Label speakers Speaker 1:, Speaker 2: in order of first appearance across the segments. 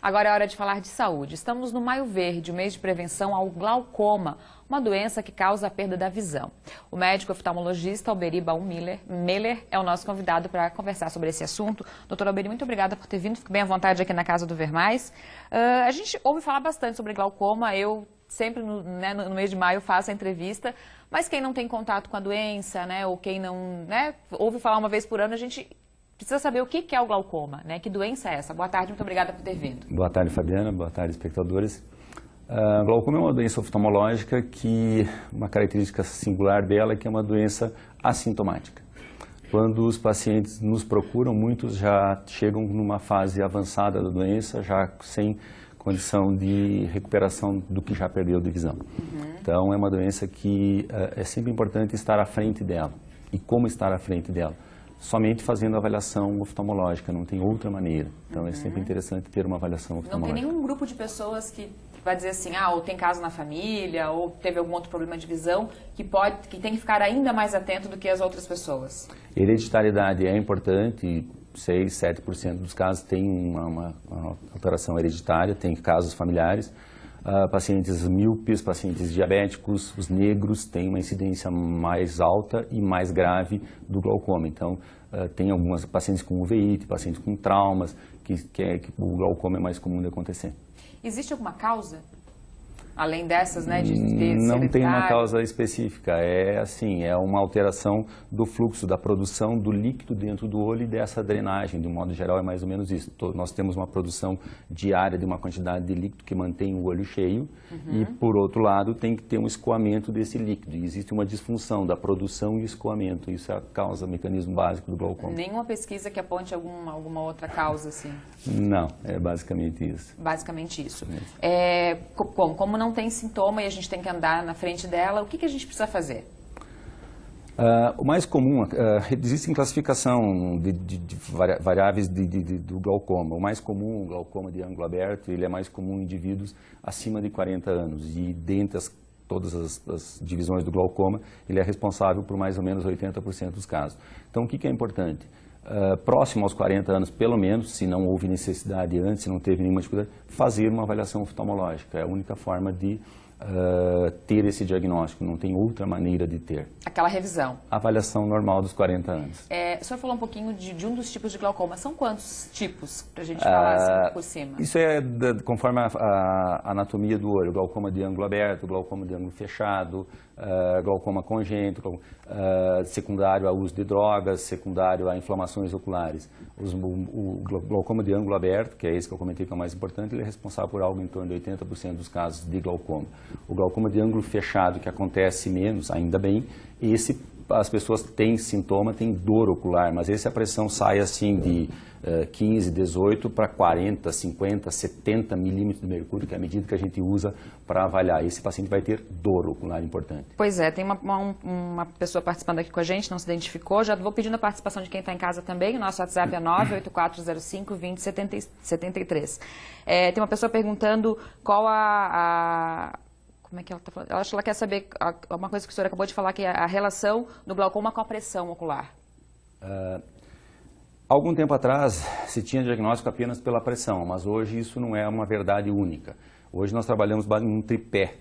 Speaker 1: Agora é hora de falar de saúde. Estamos no Maio Verde, o mês de prevenção ao glaucoma, uma doença que causa a perda da visão. O médico oftalmologista Alberi Baum-Meller é o nosso convidado para conversar sobre esse assunto. Doutora Alberi, muito obrigada por ter vindo. Fique bem à vontade aqui na Casa do Ver Mais. A gente ouve falar bastante sobre glaucoma. Eu sempre no mês de maio faço a entrevista, mas quem não tem contato com a doença, ou quem não ouve falar uma vez por ano, a gente precisa saber o que é o glaucoma, que doença é essa. Boa tarde, muito obrigada por ter vindo.
Speaker 2: Boa tarde, Fabiana. Boa tarde, espectadores. Glaucoma é uma doença oftalmológica que, uma característica singular dela é que é uma doença assintomática. Quando os pacientes nos procuram, muitos já chegam numa fase avançada da doença, já sem condição de recuperação do que já perdeu de visão. Então, é uma doença que é sempre importante estar à frente dela. E como estar à frente dela? Somente fazendo avaliação oftalmológica, não tem outra maneira. Então, é sempre interessante ter uma avaliação oftalmológica.
Speaker 1: Não tem nenhum grupo de pessoas que vai dizer assim, ou tem caso na família, ou teve algum outro problema de visão, que tem que ficar ainda mais atento do que as outras pessoas?
Speaker 2: Hereditariedade é importante, 6, 7% dos casos tem uma alteração hereditária, tem casos familiares. Pacientes míopes, pacientes diabéticos, os negros têm uma incidência mais alta e mais grave do glaucoma. Então, tem algumas pacientes com uveíte, pacientes com traumas, que o glaucoma é mais comum de acontecer.
Speaker 1: Existe alguma causa? Além dessas, de ter
Speaker 2: não tem uma causa específica, é uma alteração do fluxo, da produção do líquido dentro do olho e dessa drenagem, de um modo geral é mais ou menos isso. Nós temos uma produção diária de uma quantidade de líquido que mantém o olho cheio e, por outro lado, tem que ter um escoamento desse líquido. E existe uma disfunção da produção e escoamento, isso é a causa, o mecanismo básico do glaucoma.
Speaker 1: Nenhuma pesquisa que aponte alguma outra causa, assim?
Speaker 2: Não, é basicamente isso.
Speaker 1: Basicamente isso. Como não tem sintoma e a gente tem que andar na frente dela, o que a gente precisa fazer?
Speaker 2: O mais comum, existe classificação de variáveis do glaucoma. O mais comum, o glaucoma de ângulo aberto, ele é mais comum em indivíduos acima de 40 anos. E dentre todas as divisões do glaucoma, ele é responsável por mais ou menos 80% dos casos. Então, o que é importante? Próximo aos 40 anos, pelo menos, se não houve necessidade antes, se não teve nenhuma dificuldade, fazer uma avaliação oftalmológica. É a única forma de ter esse diagnóstico, não tem outra maneira de ter.
Speaker 1: Aquela revisão.
Speaker 2: Avaliação normal dos 40 anos.
Speaker 1: O senhor falou um pouquinho de um dos tipos de glaucoma. São quantos tipos, para a gente falar assim por cima?
Speaker 2: Isso é conforme a anatomia do olho. Glaucoma de ângulo aberto, glaucoma de ângulo fechado, glaucoma congênito, secundário ao uso de drogas, secundário a inflamações oculares. O glaucoma de ângulo aberto, que é esse que eu comentei que é o mais importante, ele é responsável por algo em torno de 80% dos casos de glaucoma. O glaucoma de ângulo fechado, que acontece menos, ainda bem, as pessoas têm sintoma, têm dor ocular, mas a pressão sai assim de 15, 18 para 40, 50, 70 milímetros de mercúrio, que é a medida que a gente usa para avaliar. Esse paciente vai ter dor ocular importante.
Speaker 1: Pois é, tem uma pessoa participando aqui com a gente, não se identificou. Já vou pedindo a participação de quem está em casa também. O nosso WhatsApp é 98405-2073. Tem uma pessoa perguntando qual como é que ela está falando? Ela quer saber uma coisa que o senhor acabou de falar, que é a relação do glaucoma com a pressão ocular.
Speaker 2: Algum tempo atrás se tinha diagnóstico apenas pela pressão, mas hoje isso não é uma verdade única. Hoje nós trabalhamos num tripé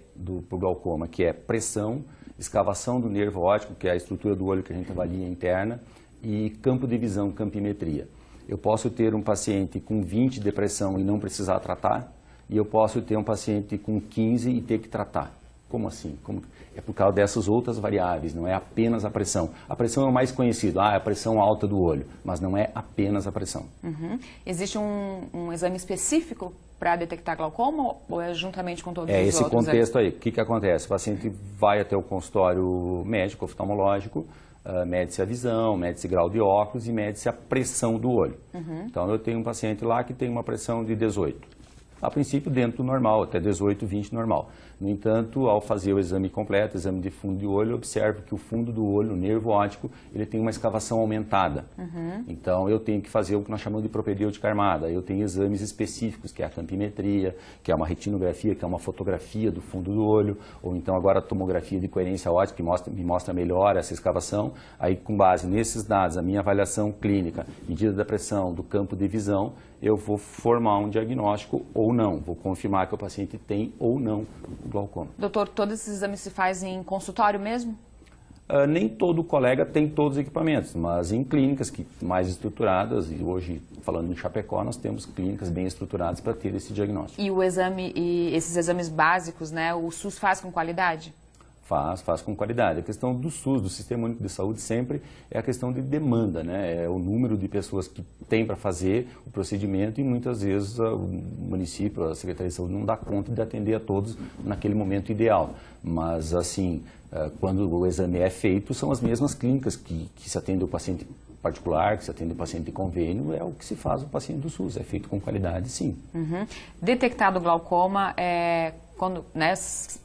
Speaker 2: pro glaucoma, que é pressão, escavação do nervo óptico, que é a estrutura do olho que a gente avalia interna, e campo de visão, campimetria. Eu posso ter um paciente com 20 de pressão e não precisar tratar, e eu posso ter um paciente com 15 e ter que tratar. Como assim? É por causa dessas outras variáveis, não é apenas a pressão. A pressão é o mais conhecido, é a pressão alta do olho, mas não é apenas a pressão.
Speaker 1: Existe um exame específico para detectar glaucoma ou é juntamente com todos os outros?
Speaker 2: É esse contexto aí. O que acontece? O paciente vai até o consultório médico, oftalmológico, mede-se a visão, mede-se grau de óculos e mede-se a pressão do olho. Então, eu tenho um paciente lá que tem uma pressão de 18. A princípio, dentro do normal, até 18, 20 normal. No entanto, ao fazer o exame completo, exame de fundo de olho, eu observo que o fundo do olho, o nervo óptico, ele tem uma escavação aumentada. Então, eu tenho que fazer o que nós chamamos de propedêutica armada. Eu tenho exames específicos, que é a campimetria, que é uma retinografia, que é uma fotografia do fundo do olho, ou então agora a tomografia de coerência óptica, que me mostra melhor essa escavação. Aí, com base nesses dados, a minha avaliação clínica, medida da pressão, do campo de visão, eu vou formar um diagnóstico ou não, vou confirmar que o paciente tem ou não o glaucoma.
Speaker 1: Doutor, todos esses exames se fazem em consultório mesmo?
Speaker 2: Nem todo colega tem todos os equipamentos, mas em clínicas mais estruturadas, e hoje, falando em Chapecó, nós temos clínicas bem estruturadas para ter esse diagnóstico.
Speaker 1: E esses exames básicos, né, o SUS faz com qualidade?
Speaker 2: Faz com qualidade. A questão do SUS, do Sistema Único de Saúde, sempre é a questão de demanda, né? É o número de pessoas que tem para fazer o procedimento e muitas vezes o município, a Secretaria de Saúde não dá conta de atender a todos naquele momento ideal. Mas, assim, quando o exame é feito, são as mesmas clínicas que se atende o paciente particular, que se atende o paciente de convênio, é o que se faz o paciente do SUS, é feito com qualidade, sim.
Speaker 1: Uhum. Detectado o glaucoma, quando, né, se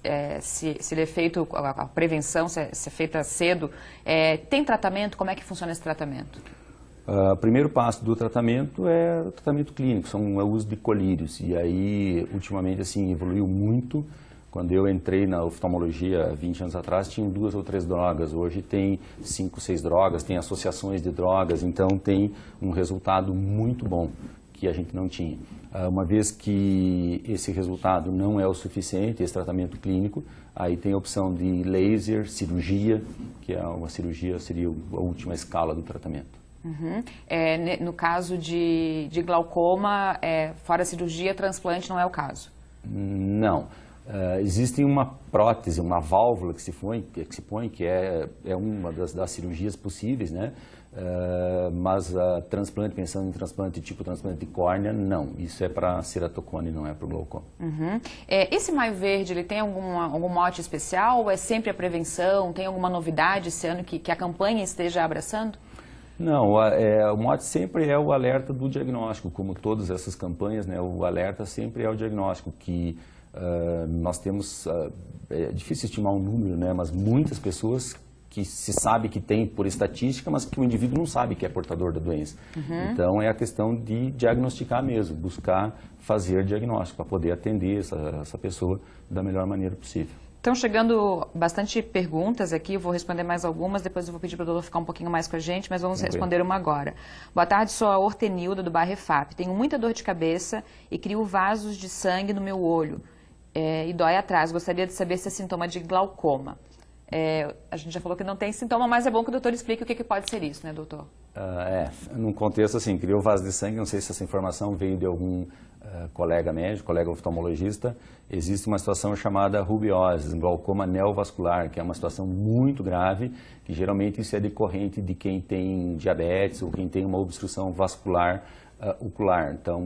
Speaker 1: ele é feito, a prevenção, se é feita cedo, tem tratamento? Como é que funciona esse tratamento?
Speaker 2: O primeiro passo do tratamento é o tratamento clínico, é o uso de colírios, e aí, ultimamente, assim, evoluiu muito. Quando eu entrei na oftalmologia 20 anos atrás, tinham 2 ou 3 drogas. Hoje tem 5, 6 drogas, tem associações de drogas, então tem um resultado muito bom que a gente não tinha. Uma vez que esse resultado não é o suficiente, esse tratamento clínico, aí tem a opção de laser, cirurgia, que é uma cirurgia, seria a última escala do tratamento.
Speaker 1: Uhum. No caso de glaucoma, fora cirurgia, transplante não é o caso?
Speaker 2: Não. Existe uma prótese, uma válvula que se põe, que é uma das cirurgias possíveis, né? Mas transplante, pensando em transplante tipo transplante de córnea, não. Isso é para ceratocone, não é para o glaucoma.
Speaker 1: Uhum. Esse Maio Verde, ele tem algum mote especial? Ou é sempre a prevenção? Tem alguma novidade esse ano que a campanha esteja abraçando?
Speaker 2: Não, o mote sempre é o alerta do diagnóstico, como todas essas campanhas, né? O alerta sempre é o diagnóstico, que nós temos, é difícil estimar um número, né? Mas muitas pessoas que se sabe que tem por estatística, mas que o indivíduo não sabe que é portador da doença. Uhum. Então é a questão de diagnosticar mesmo, buscar fazer diagnóstico para poder atender essa pessoa da melhor maneira possível.
Speaker 1: Estão chegando bastante perguntas aqui, eu vou responder mais algumas, depois eu vou pedir para o doutor ficar um pouquinho mais com a gente, mas vamos responder uma agora. Boa tarde, sou a Hortenilda do bairro EFAP. Tenho muita dor de cabeça e crio vasos de sangue no meu olho e dói atrás. Gostaria de saber se é sintoma de glaucoma. A gente já falou que não tem sintoma, mas é bom que o doutor explique o que pode ser isso, né, doutor?
Speaker 2: Num contexto assim, criou vaso de sangue, não sei se essa informação veio de algum colega médico, colega oftalmologista. Existe uma situação chamada rubeose, glaucoma neovascular, que é uma situação muito grave, que geralmente isso é decorrente de quem tem diabetes ou quem tem uma obstrução vascular ocular. Então,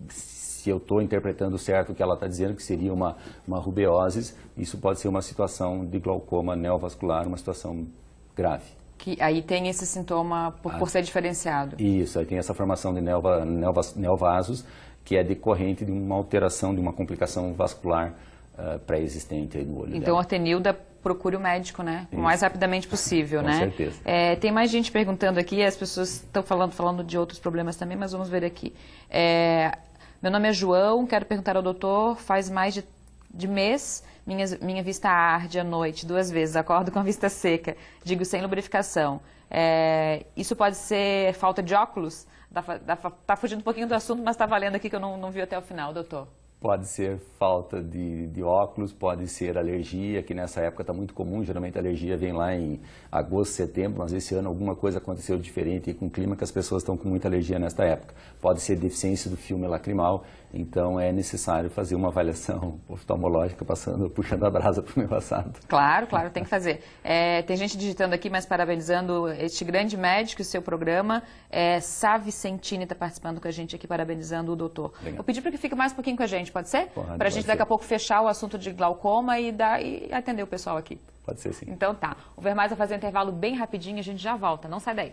Speaker 2: se eu estou interpretando certo o que ela está dizendo, que seria uma rubeose, isso pode ser uma situação de glaucoma neovascular, uma situação grave.
Speaker 1: Que aí tem esse sintoma por ser diferenciado.
Speaker 2: Isso, aí tem essa formação de neovasos, que é decorrente de uma alteração, de uma complicação vascular pré-existente aí no olho
Speaker 1: Então,
Speaker 2: dela.
Speaker 1: Hortenilda, procure o médico, né? O mais rapidamente possível,
Speaker 2: Com
Speaker 1: né?
Speaker 2: certeza.
Speaker 1: Tem mais gente perguntando aqui, as pessoas estão falando de outros problemas também, mas vamos ver aqui. Meu nome é João, quero perguntar ao doutor, faz mais de mês, minha vista arde à noite 2 vezes, acordo com a vista seca, digo sem lubrificação. Isso pode ser falta de óculos? Tá fugindo um pouquinho do assunto, mas está valendo aqui que eu não vi até o final, doutor.
Speaker 2: Pode ser falta de óculos, pode ser alergia, que nessa época está muito comum, geralmente a alergia vem lá em agosto, setembro, mas esse ano alguma coisa aconteceu diferente e com o clima que as pessoas estão com muita alergia nesta época. Pode ser deficiência do filme lacrimal, então é necessário fazer uma avaliação oftalmológica, puxando a brasa para o meu assado.
Speaker 1: Claro, tem que fazer. Tem gente digitando aqui, mas parabenizando este grande médico e seu programa. Sá Vicentini está participando com a gente aqui, parabenizando o doutor. Legal. Eu pedi para que fique mais um pouquinho com a gente, pode ser? Para a gente daqui a pouco fechar o assunto de glaucoma e atender o pessoal aqui.
Speaker 2: Pode ser, sim.
Speaker 1: Então tá. O Ver Mais vai fazer um intervalo bem rapidinho e a gente já volta. Não sai daí.